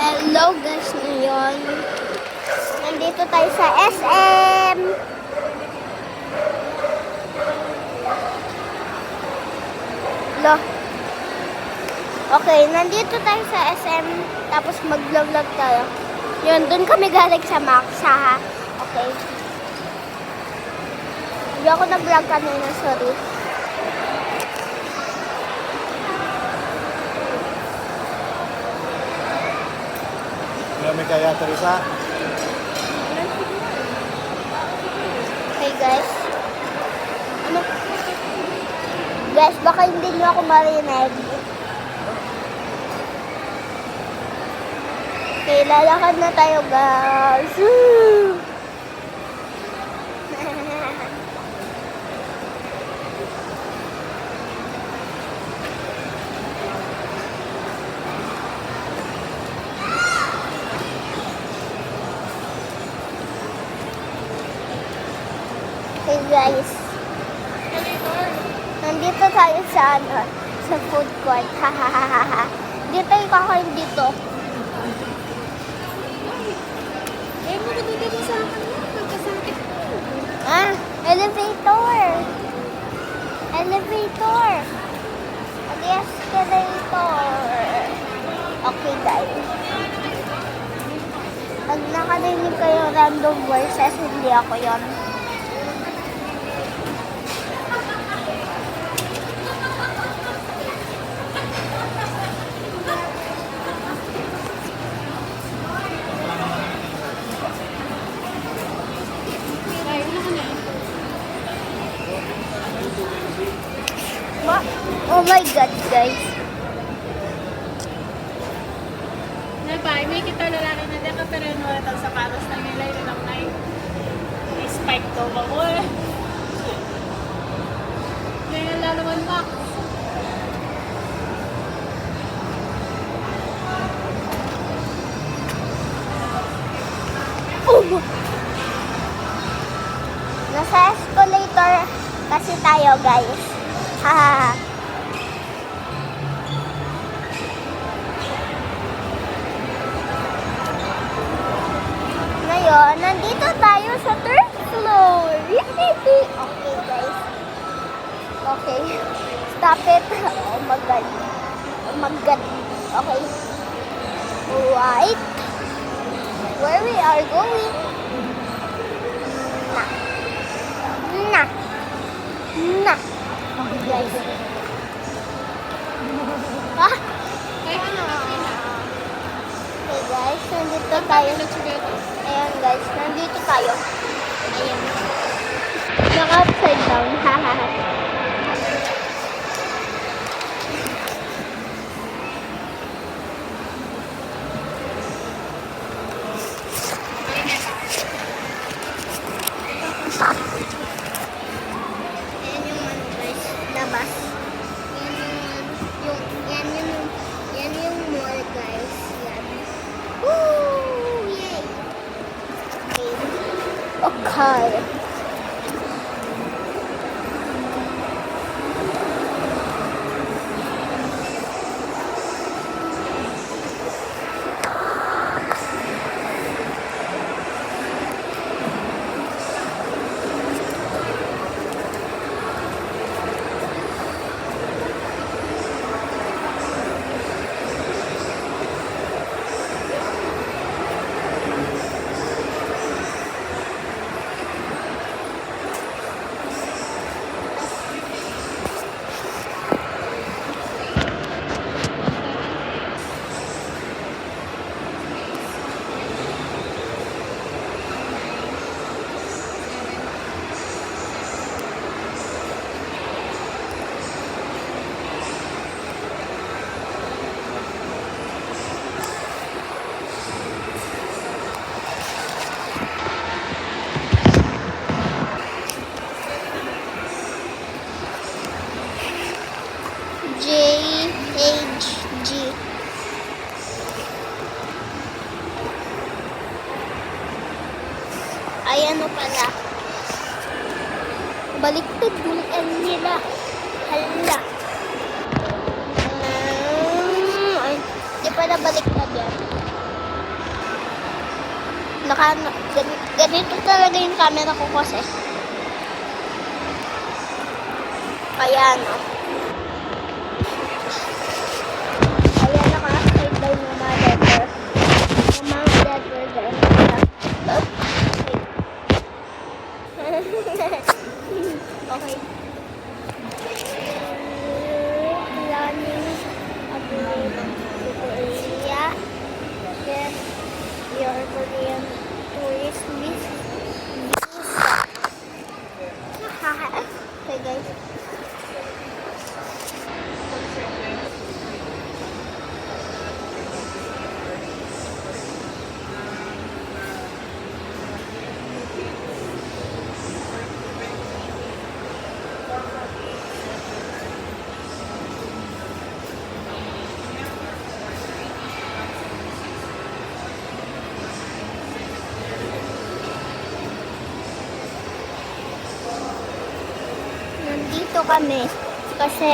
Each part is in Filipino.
Hello guys, ngayon nandito tayo sa SM. Lo. Okay, nandito tayo sa SM. Tapos mag-vlog tayo. Yun, dun kami galing sa Maxa ha. Okay. Hindi ako nag-vlog kanina, sorry. May kaya Teresa. Hey guys. Ano? Guys, baka hindi nyo ako marinig. Okay, lalakad na tayo guys. Hey guys. Nandito tayo sa sa food court. Hahaha. Dito tayo kakain dito. Eh, magandang mo sa akin mo. Magkasakit ko. Elevator. Elevator. Escalator. Okay guys. Pag nakarinig kayo random voices, hindi ako yon. Oh my God, guys. Nabay, may kita lalaki na deka pero nuwatan sa paros na nila yun lang na yung spike daw ba ko eh. Ngayon lalaman Max. Oh! Nasa escalator kasi tayo, guys. Hahaha. Ngayon, nandito tayo sa third floor. Okay, guys. Okay. Stop it. Oh my God. Oh my God. Okay. Right. Where we are going? Nah. Nah. Okay, guys. Ah? Ay, ano? Okay, guys. Nandito tayo. Nagsugat. Ayan, guys. Nandito tayo. Ayan. Naka-upside down. Hahaha. Ayan yung ano, guys. Labas. Yan yung mall, guys. Yan. Woo! Yay! Okay. JHG. Ay, ano pala? Baliktad yung N nila. Hala. Ay, di pala baliktad yan. Ganito talaga yung camera ko kasi. Kaya no. Kaya naka-sideline yung mga letter. Yung mga letter guys. Okay. Planning abroad to Korea. Get your Korean tourist visa. Okay guys. Nandito kami kasi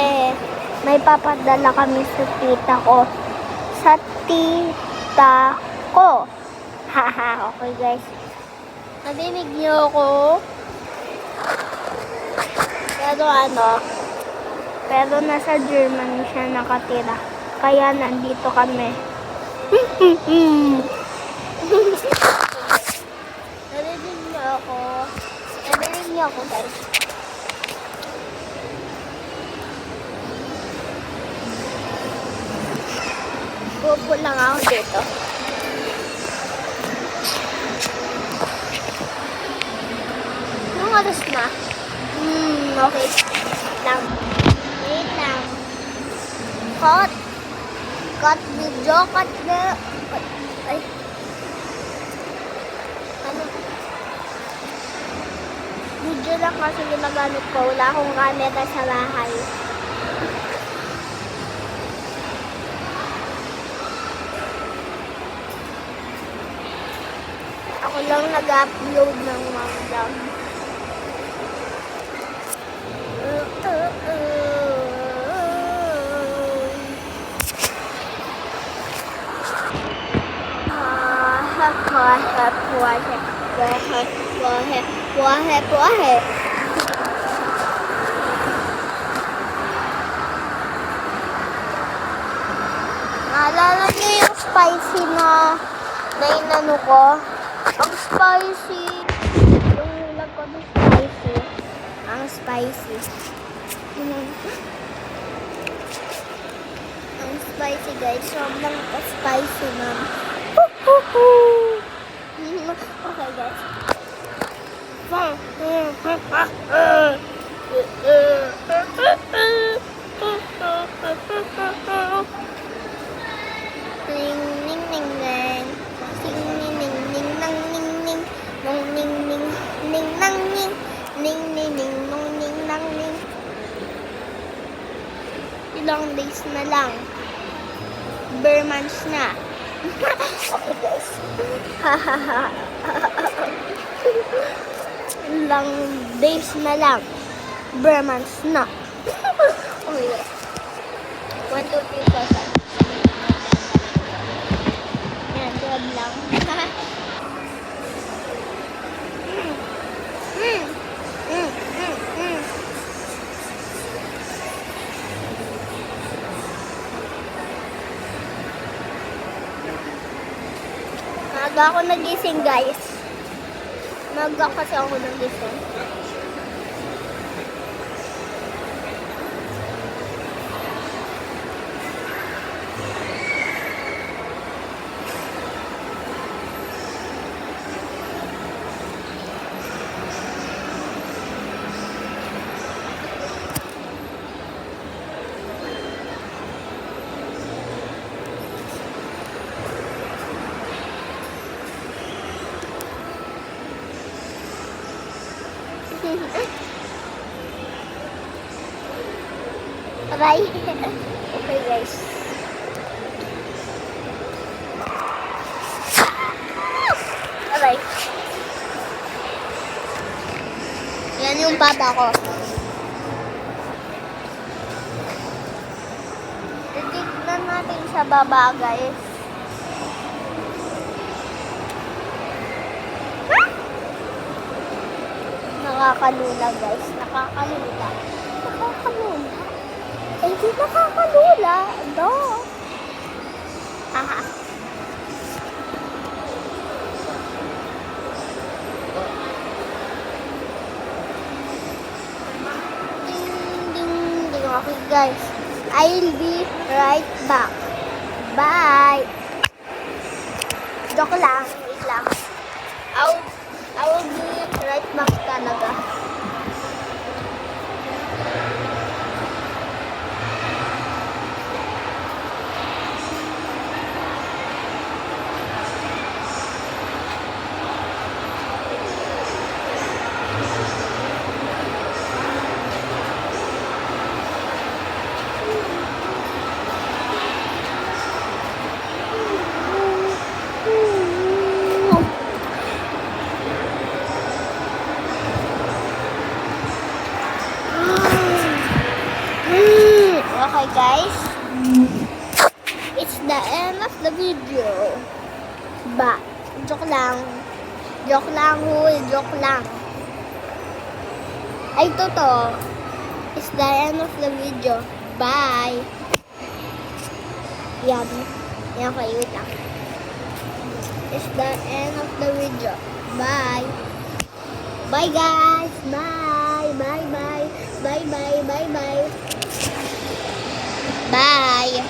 may papadala kami sa tita ko. Sa tita ko. Haha, okay guys. Nadinig niyo ako? Pero nasa Germany siya nakatira. Kaya nandito kami. Nadinig niyo ako? Nadinig niyo ako guys. Pupo lang ako dito. Anong oras na? Okay. Wait lang. Cut video. Cut na. Ay. Ano? Video lang kasi ginagamit ko. Wala akong camera sa bahay. Ako lang nag-upload ng mga vlog. Naalala niyo yung spicy na inano ko? Ang spicy. Yung nilag ko ng spicy. Ang spicy. Ang spicy guys. Sobrang spicy ma'am. Okay guys. Ning ning ning ning. Sing ning ning ning nang ning ning. Nong ning ning ning nang ning. Ning ning ning nong ning nang ning. Ilang days na lang. Bare months na. Okay guys. Ilang days na lang. Bare months na. Okay guys. 1, 2, 3, 4, 5. Yan, 12 lang. Maaga ako nagising guys. Maaga kasi ako nagising. Aray. Okay guys. Aray. Yan yung papa ko. Titignan natin sa baba guys. Nakakalula guys. Nakakalula. Nakakalula. Eh, hindi nakakalula. No. Aha. Ding, ding, ding. Okay guys. I'll be right back. Bye. Joke lang. Wait lang. I will be right back talaga. Okay guys, it's the end of the video. Joke lang. Joke lang, huy. Joke lang. Ay, totoo. It's the end of the video. Bye. Yan. Yan kayo, wait lang. It's the end of the video. Bye. Bye guys. Bye. Bye bye. Bye bye. Bye bye. Bye.